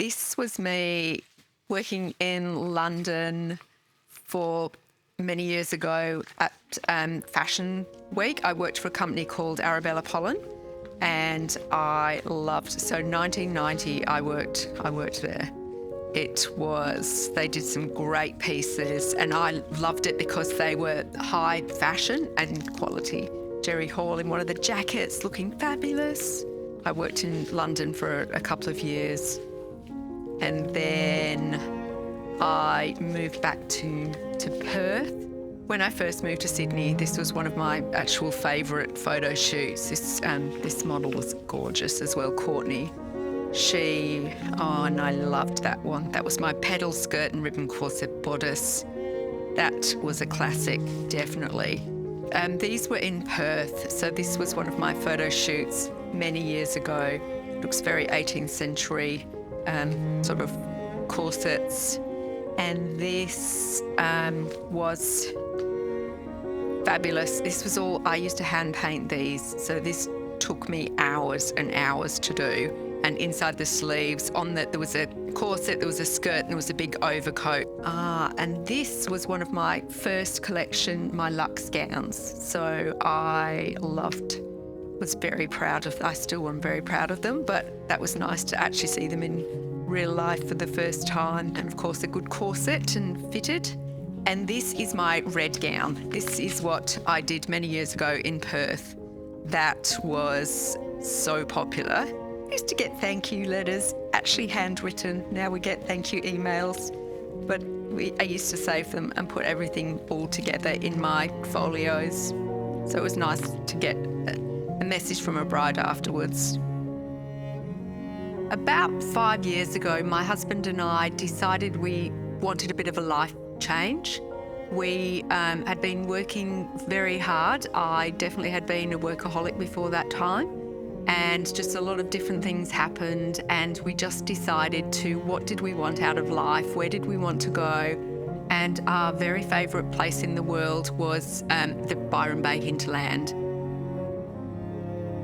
This was me working in London for many years ago at Fashion Week. I worked for a company called Arabella Pollen, and I loved. So 1990, I worked there. They did some great pieces, and I loved it because they were high fashion and quality. Jerry Hall in one of the jackets, looking fabulous. I worked in London for a couple of years, and then I moved back to Perth. When I first moved to Sydney, this was one of my actual favourite photo shoots. This model was gorgeous as well, Courtney. And I loved that one. That was my pedal skirt and ribbon corset bodice. That was a classic, definitely. These were in Perth, so this was one of my photo shoots many years ago. Looks very 18th century, sort of corsets. And this was fabulous. This was all, I used to hand paint these, so this took me hours and hours to do. And inside the sleeves, there was a corset, there was a skirt, and there was a big overcoat. And this was one of my first collection, my luxe gowns. So I was very proud of, I still am very proud of them, but that was nice to actually see them in real life for the first time. And of course, a good corset and fitted. And this is my red gown. This is what I did many years ago in Perth. That was so popular. I used to get thank you letters, actually handwritten. Now we get thank you emails. But I used to save them and put everything all together in my folios. So it was nice to get a message from a bride afterwards. About 5 years ago, my husband and I decided we wanted a bit of a life change. We had been working very hard. I definitely had been a workaholic before that time. And just a lot of different things happened, and we just decided what did we want out of life? Where did we want to go? And our very favourite place in the world was the Byron Bay hinterland.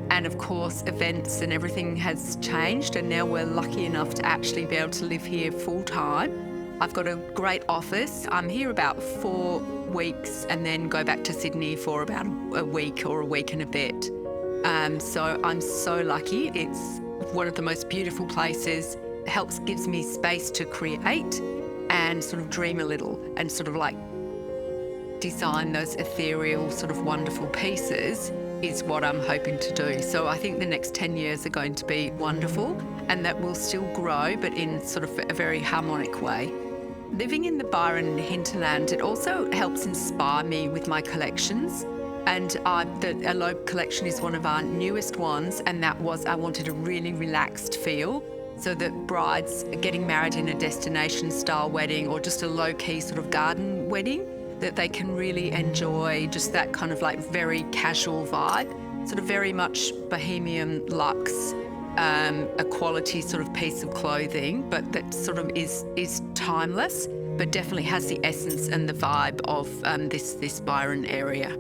And of course, events and everything has changed, and now we're lucky enough to actually be able to live here full time. I've got a great office. I'm here about 4 weeks and then go back to Sydney for about a week or a week and a bit. So I'm so lucky. It's one of the most beautiful places. It gives me space to create and sort of dream a little and sort of like design those ethereal sort of wonderful pieces is what I'm hoping to do. So I think the next 10 years are going to be wonderful, and that will still grow, but in sort of a very harmonic way. Living in the Byron hinterland, it also helps inspire me with my collections. And the Elope collection is one of our newest ones, and I wanted a really relaxed feel, so that brides getting married in a destination-style wedding or just a low-key sort of garden wedding, that they can really enjoy just that kind of like very casual vibe, sort of very much bohemian luxe, a quality sort of piece of clothing, but that sort of is timeless, but definitely has the essence and the vibe of this Byron area.